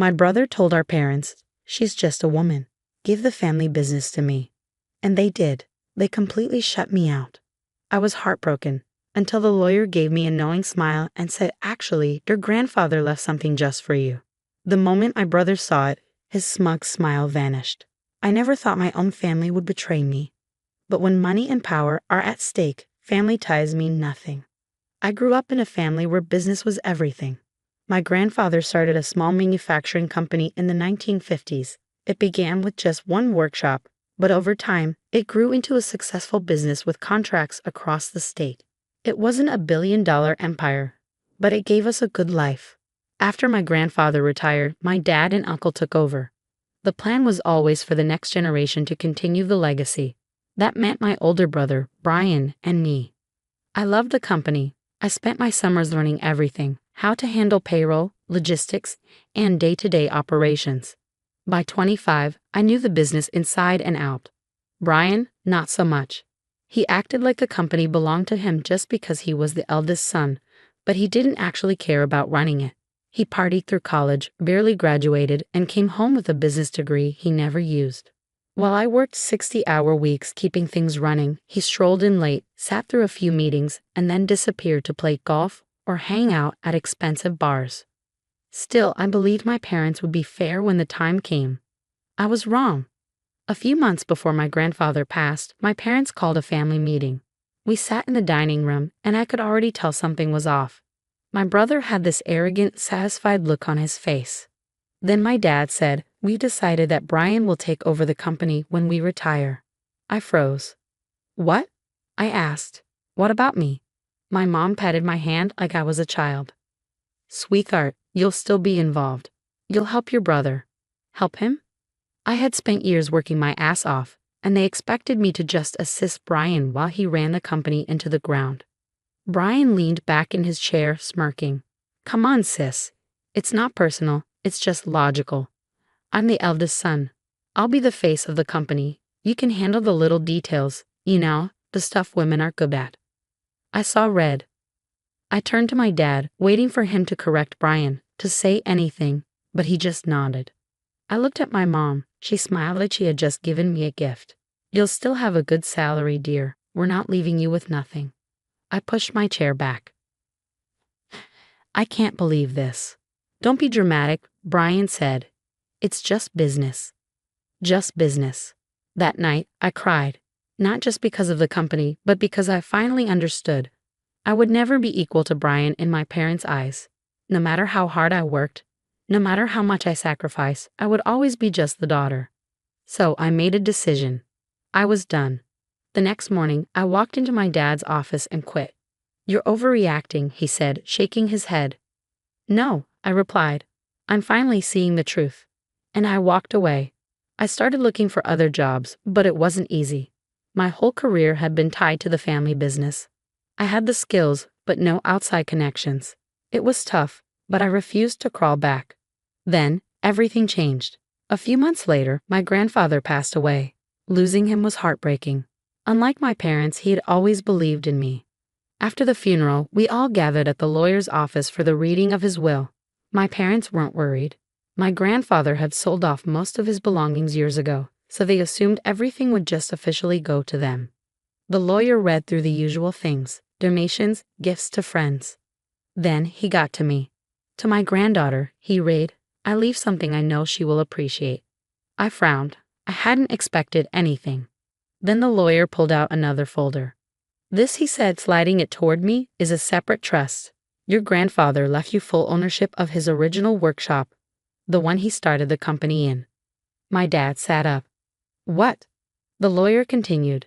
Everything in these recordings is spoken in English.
My brother told our parents, "She's just a woman. Give the family business to me." And they did. They completely shut me out. I was heartbroken until the lawyer gave me a knowing smile and said, "Actually, your grandfather left something just for you." The moment my brother saw it, his smug smile vanished. I never thought my own family would betray me. But when money and power are at stake, family ties mean nothing. I grew up in a family where business was everything. My grandfather started a small manufacturing company in the 1950s. It began with just one workshop, but over time, it grew into a successful business with contracts across the state. It wasn't a billion-dollar empire, but it gave us a good life. After my grandfather retired, my dad and uncle took over. The plan was always for the next generation to continue the legacy. That meant my older brother, Brian, and me. I loved the company. I spent my summers learning everything: how to handle payroll, logistics, and day-to-day operations. By 25, I knew the business inside and out. Brian, not so much. He acted like the company belonged to him just because he was the eldest son, but he didn't actually care about running it. He partied through college, barely graduated, and came home with a business degree he never used. While I worked 60-hour weeks keeping things running, he strolled in late, sat through a few meetings, and then disappeared to play golf or hang out at expensive bars. Still, I believed my parents would be fair when the time came. I was wrong. A few months before my grandfather passed, my parents called a family meeting. We sat in the dining room, and I could already tell something was off. My brother had this arrogant, satisfied look on his face. Then my dad said, "We've decided that Brian will take over the company when we retire." I froze. "What?" I asked. "What about me?" My mom patted my hand like I was a child. "Sweetheart, you'll still be involved. You'll help your brother." Help him? I had spent years working my ass off, and they expected me to just assist Brian while he ran the company into the ground. Brian leaned back in his chair, smirking. "Come on, sis. It's not personal, it's just logical. I'm the eldest son. I'll be the face of the company. You can handle the little details, the stuff women are good at." I saw red. I turned to my dad, waiting for him to correct Brian, to say anything, but he just nodded. I looked at my mom. She smiled like she had just given me a gift. "You'll still have a good salary, dear. We're not leaving you with nothing." I pushed my chair back. "I can't believe this." "Don't be dramatic," Brian said. "It's just business." Just business. That night, I cried. Not just because of the company, but because I finally understood. I would never be equal to Brian in my parents' eyes. No matter how hard I worked, no matter how much I sacrificed, I would always be just the daughter. So I made a decision. I was done. The next morning, I walked into my dad's office and quit. "You're overreacting," he said, shaking his head. "No," I replied. "I'm finally seeing the truth." And I walked away. I started looking for other jobs, but it wasn't easy. My whole career had been tied to the family business. I had the skills, but no outside connections. It was tough, but I refused to crawl back. Then, everything changed. A few months later, my grandfather passed away. Losing him was heartbreaking. Unlike my parents, he had always believed in me. After the funeral, we all gathered at the lawyer's office for the reading of his will. My parents weren't worried. My grandfather had sold off most of his belongings years ago, so they assumed everything would just officially go to them. The lawyer read through the usual things: donations, gifts to friends. Then he got to me. "To my granddaughter," he read, "I leave something I know she will appreciate." I frowned. I hadn't expected anything. Then the lawyer pulled out another folder. "This," he said, sliding it toward me, "is a separate trust. Your grandfather left you full ownership of his original workshop, the one he started the company in." My dad sat up. "What?" The lawyer continued.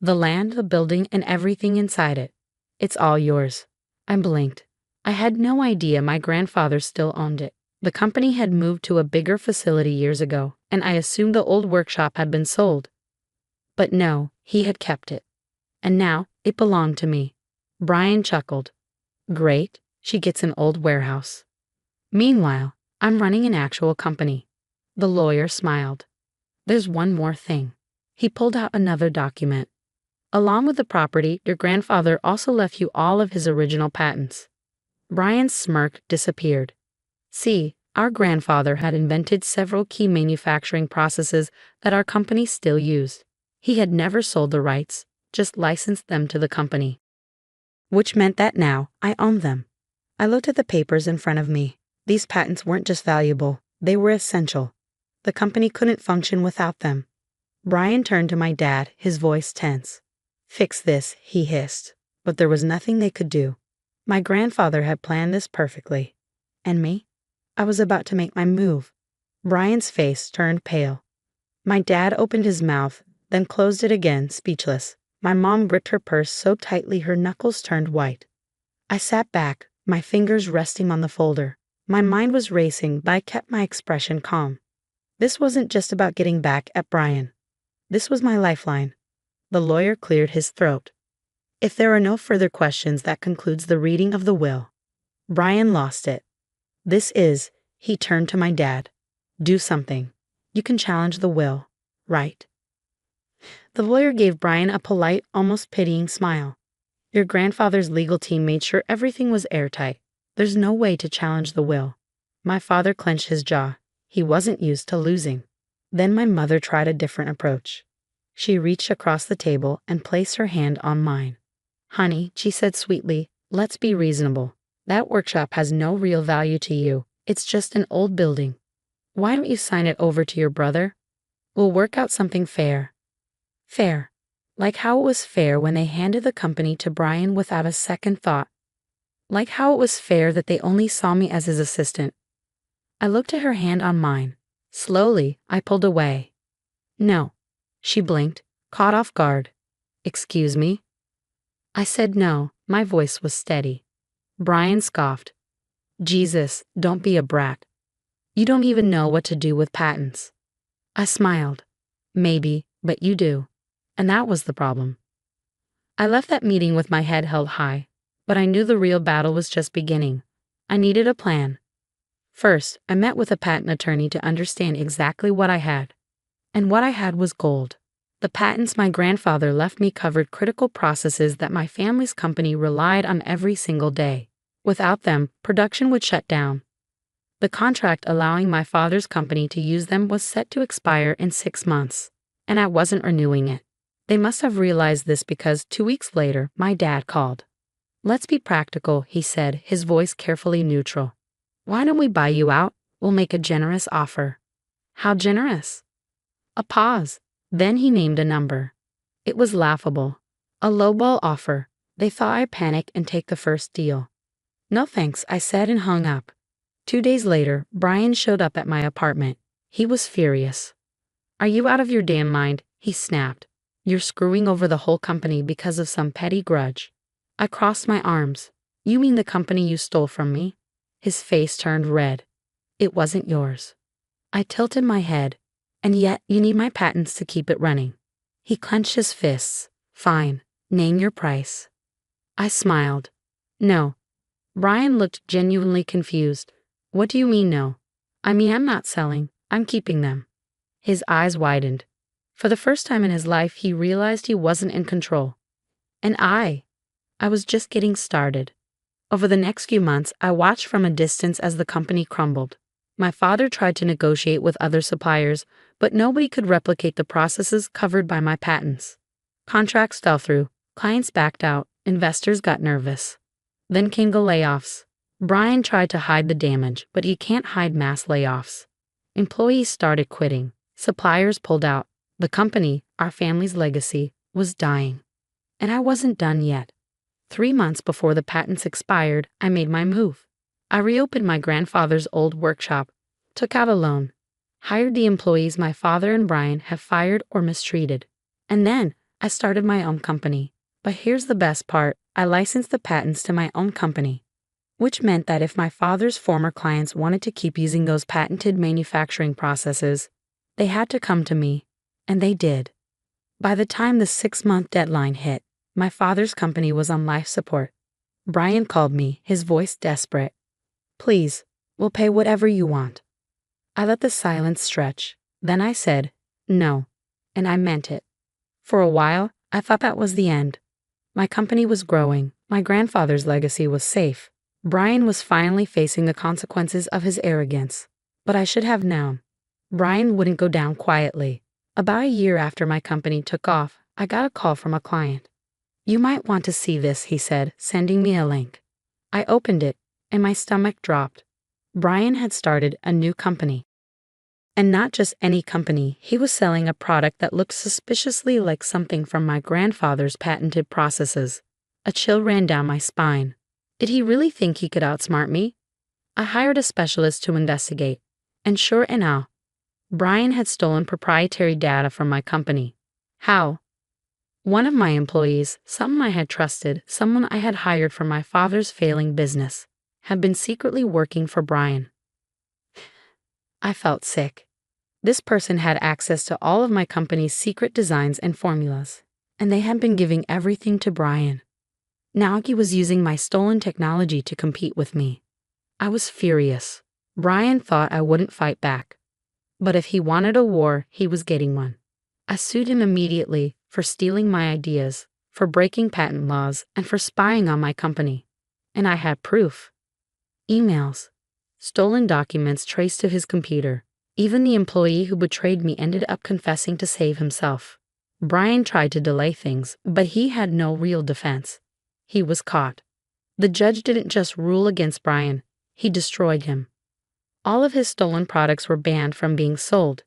"The land, the building, and everything inside it. It's all yours." I blinked. I had no idea my grandfather still owned it. The company had moved to a bigger facility years ago, and I assumed the old workshop had been sold. But no, he had kept it. And now, it belonged to me. Brian chuckled. "Great, she gets an old warehouse. Meanwhile, I'm running an actual company." The lawyer smiled. "There's one more thing." He pulled out another document. "Along with the property, your grandfather also left you all of his original patents." Brian's smirk disappeared. "See, Our grandfather had invented several key manufacturing processes that our company still used. He had never sold the rights, just licensed them to the company, which meant that now I owned them. I looked at the papers in front of me. These patents weren't just valuable, they were essential. The company couldn't function without them. Brian turned to my dad, his voice tense. "Fix this," he hissed. But there was nothing they could do. My grandfather had planned this perfectly. And me? I was about to make my move. Brian's face turned pale. My dad opened his mouth, then closed it again, speechless. My mom gripped her purse so tightly her knuckles turned white. I sat back, my fingers resting on the folder. My mind was racing, but I kept my expression calm. This wasn't just about getting back at Brian. This was my lifeline. The lawyer cleared his throat. "If there are no further questions, that concludes the reading of the will." Brian lost it. He turned to my dad. "Do something. You can challenge the will, right?" The lawyer gave Brian a polite, almost pitying smile. "Your grandfather's legal team made sure everything was airtight. There's no way to challenge the will." My father clenched his jaw. He wasn't used to losing. Then my mother tried a different approach. She reached across the table and placed her hand on mine. "Honey," she said sweetly, "let's be reasonable. That workshop has no real value to you. It's just an old building. Why don't you sign it over to your brother? We'll work out something fair." Fair. Like how it was fair when they handed the company to Brian without a second thought. Like how it was fair that they only saw me as his assistant. I looked at her hand on mine. Slowly, I pulled away. "No." She blinked, caught off guard. "Excuse me?" I said no. My voice was steady. Brian scoffed. "Jesus, don't be a brat. You don't even know what to do with patents." I smiled. "Maybe, but you do." And that was the problem. I left that meeting with my head held high, but I knew the real battle was just beginning. I needed a plan. First, I met with a patent attorney to understand exactly what I had. And what I had was gold. The patents my grandfather left me covered critical processes that my family's company relied on every single day. Without them, production would shut down. The contract allowing my father's company to use them was set to expire in 6 months, and I wasn't renewing it. They must have realized this because 2 weeks later, my dad called. "Let's be practical," he said, his voice carefully neutral. "Why don't we buy you out? We'll make a generous offer." "How generous?" A pause. Then he named a number. It was laughable. A lowball offer. They thought I'd panic and take the first deal. "No thanks," I said and hung up. 2 days later, Brian showed up at my apartment. He was furious. "Are you out of your damn mind?" he snapped. "You're screwing over the whole company because of some petty grudge." I crossed my arms. "You mean the company you stole from me?" His face turned red. "It wasn't yours." I tilted my head. "And yet you need my patents to keep it running." He clenched his fists. "Fine. Name your price." I smiled. "No." Brian looked genuinely confused. "What do you mean no?" "I mean I'm not selling. I'm keeping them." His eyes widened. For the first time in his life, he realized he wasn't in control. And I was just getting started. Over the next few months, I watched from a distance as the company crumbled. My father tried to negotiate with other suppliers, but nobody could replicate the processes covered by my patents. Contracts fell through, clients backed out, investors got nervous. Then came the layoffs. Brian tried to hide the damage, but you can't hide mass layoffs. Employees started quitting. Suppliers pulled out. The company, our family's legacy, was dying. And I wasn't done yet. 3 months before the patents expired, I made my move. I reopened my grandfather's old workshop, took out a loan, hired the employees my father and Brian have fired or mistreated. And then I started my own company. But here's the best part. I licensed the patents to my own company, which meant that if my father's former clients wanted to keep using those patented manufacturing processes, they had to come to me. And they did. By the time the 6-month deadline hit, my father's company was on life support. Brian called me, his voice desperate. "Please, we'll pay whatever you want." I let the silence stretch. Then I said, "No." And I meant it. For a while, I thought that was the end. My company was growing. My grandfather's legacy was safe. Brian was finally facing the consequences of his arrogance. But I should have known. Brian wouldn't go down quietly. About a year after my company took off, I got a call from a client. "You might want to see this," he said, sending me a link. I opened it, and my stomach dropped. Brian had started a new company. And not just any company, he was selling a product that looked suspiciously like something from my grandfather's patented processes. A chill ran down my spine. Did he really think he could outsmart me? I hired a specialist to investigate, and sure enough, Brian had stolen proprietary data from my company. How? One of my employees, someone I had trusted, someone I had hired for my father's failing business, had been secretly working for Brian. I felt sick. This person had access to all of my company's secret designs and formulas, and they had been giving everything to Brian. Now he was using my stolen technology to compete with me. I was furious. Brian thought I wouldn't fight back. But if he wanted a war, he was getting one. I sued him immediately for stealing my ideas, for breaking patent laws, and for spying on my company. And I had proof. Emails. Stolen documents traced to his computer. Even the employee who betrayed me ended up confessing to save himself. Brian tried to delay things, but he had no real defense. He was caught. The judge didn't just rule against Brian, he destroyed him. All of his stolen products were banned from being sold.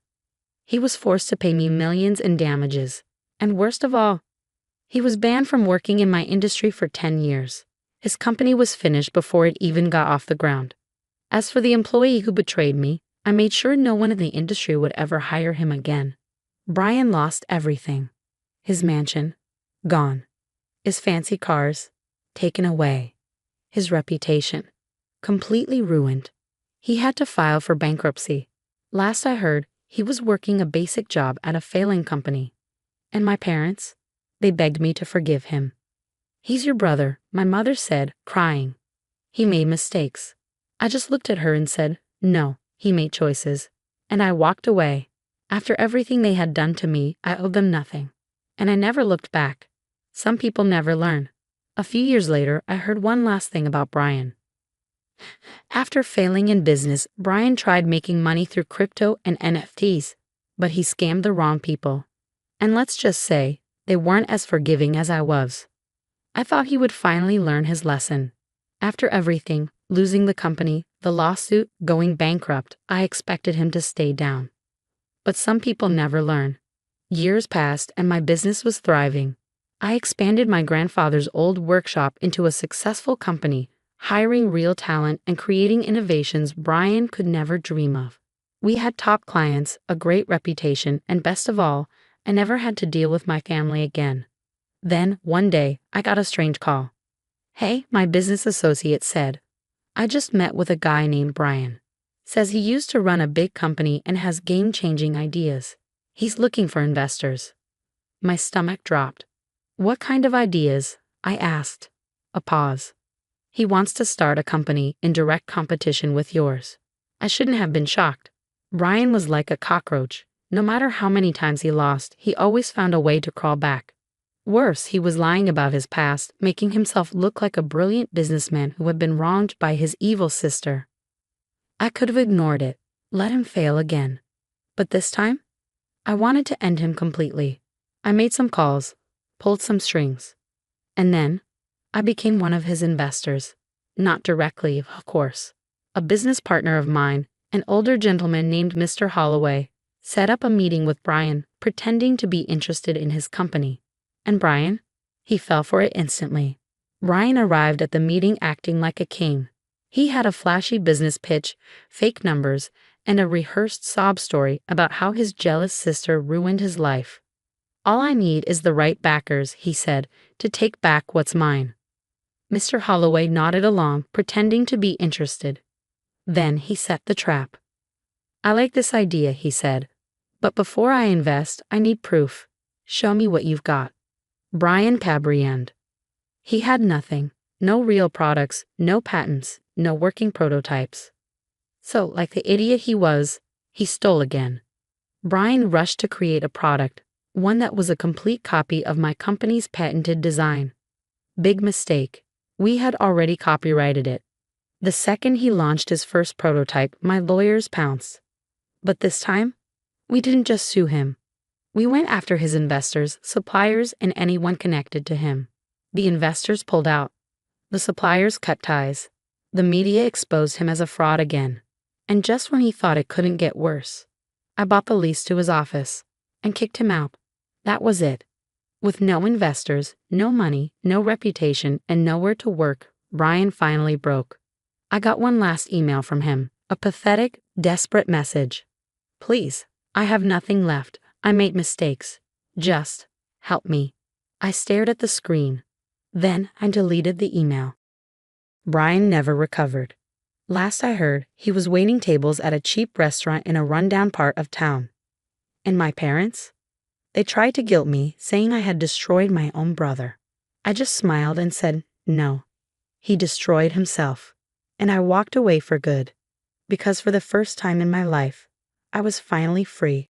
He was forced to pay me millions in damages. And worst of all, he was banned from working in my industry for 10 years. His company was finished before it even got off the ground. As for the employee who betrayed me, I made sure no one in the industry would ever hire him again. Brian lost everything. His mansion, gone. His fancy cars, taken away. His reputation, completely ruined. He had to file for bankruptcy. Last I heard, he was working a basic job at a failing company. And my parents? They begged me to forgive him. "He's your brother," my mother said, crying. "He made mistakes." I just looked at her and said, "No, he made choices." And I walked away. After everything they had done to me, I owed them nothing. And I never looked back. Some people never learn. A few years later, I heard one last thing about Brian. After failing in business, Brian tried making money through crypto and NFTs, but he scammed the wrong people. And let's just say, they weren't as forgiving as I was. I thought he would finally learn his lesson. After everything, losing the company, the lawsuit, going bankrupt, I expected him to stay down. But some people never learn. Years passed and my business was thriving. I expanded my grandfather's old workshop into a successful company, hiring real talent and creating innovations Brian could never dream of. We had top clients, a great reputation, and best of all, I never had to deal with my family again. Then, one day, I got a strange call. "Hey," my business associate said. "I just met with a guy named Brian. Says he used to run a big company and has game-changing ideas. He's looking for investors." My stomach dropped. "What kind of ideas?" I asked. A pause. "He wants to start a company in direct competition with yours." I shouldn't have been shocked. Brian was like a cockroach. No matter how many times he lost, he always found a way to crawl back. Worse, he was lying about his past, making himself look like a brilliant businessman who had been wronged by his evil sister. I could have ignored it, let him fail again. But this time, I wanted to end him completely. I made some calls, pulled some strings. And then, I became one of his investors. Not directly, of course. A business partner of mine, an older gentleman named Mr. Holloway, set up a meeting with Brian, pretending to be interested in his company. And Brian? He fell for it instantly. Brian arrived at the meeting acting like a king. He had a flashy business pitch, fake numbers, and a rehearsed sob story about how his jealous sister ruined his life. "All I need is the right backers," he said, "to take back what's mine." Mr. Holloway nodded along, pretending to be interested. Then he set the trap. "I like this idea," he said. "But before I invest, I need proof. Show me what you've got." Brian Cabriand. He had nothing. No real products, no patents, no working prototypes. So, like the idiot he was, he stole again. Brian rushed to create a product, one that was a complete copy of my company's patented design. Big mistake. We had already copyrighted it. The second he launched his first prototype, my lawyers pounced. But this time, we didn't just sue him. We went after his investors, suppliers, and anyone connected to him. The investors pulled out. The suppliers cut ties. The media exposed him as a fraud again. And just when he thought it couldn't get worse, I bought the lease to his office and kicked him out. That was it. With no investors, no money, no reputation, and nowhere to work, Brian finally broke. I got one last email from him, a pathetic, desperate message. Please, I have nothing left. I made mistakes. Just help me. I stared at the screen. Then I deleted the email. Brian never recovered. Last I heard, he was waiting tables at a cheap restaurant in a rundown part of town. And my parents? They tried to guilt me, saying I had destroyed my own brother. I just smiled and said, no. He destroyed himself. And I walked away for good. Because for the first time in my life, I was finally free.